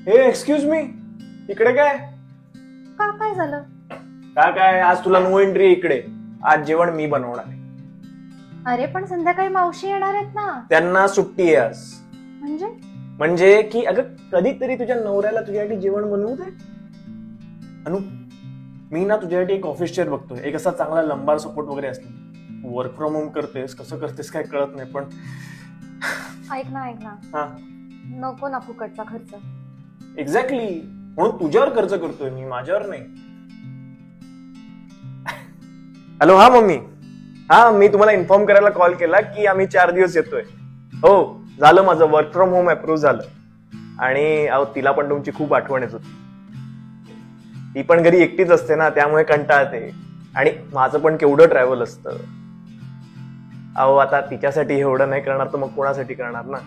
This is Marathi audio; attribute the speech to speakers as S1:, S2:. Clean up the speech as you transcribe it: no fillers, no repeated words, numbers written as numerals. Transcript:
S1: हे एक्सक्यूज मी, इकडे काय?
S2: का काय झालं?
S1: काय आज तुला नो एंट्री इकडे. आज जेवण मी बनवणार आहे.
S2: अरे पण संध्याकाळी मावशी येणार आहेत ना.
S1: त्यांना सुट्टी आहे आज. म्हणजे की अगं कधीतरी तुझ्या नवऱ्याला तुझ्यासाठी जेवण बनवू दे. अनु, मी ना तुझ्यासाठी एक ऑफिस चेअर बघतोय, एक असा चांगला लंबार सपोर्ट वगैरे असतो. वर्क फ्रॉम होम करतेस, कसं करतेस काय कळत नाही, पण
S2: ऐक ना
S1: हा
S2: नको ना फुकटचा खर्च.
S1: एक्झॅक्टली, म्हणून तुझ्यावर खर्च करतोय मी, माझ्यावर नाही. हॅलो, हा मम्मी. हा, मी तुम्हाला इन्फॉर्म करायला कॉल केला की आम्ही 4 दिवस येतोय. हो, झालं माझं वर्क फ्रॉम होम अप्रूव्ह झालं. आणि तिला पण तुमची खूप आठवण येत होती. ती पण घरी एकटीच असते ना, त्यामुळे कंटाळते. आणि माझं पण केवढं ट्रॅव्हल असतं. आता तिच्यासाठी एवढं नाही करणार तर मग कोणासाठी करणार ना.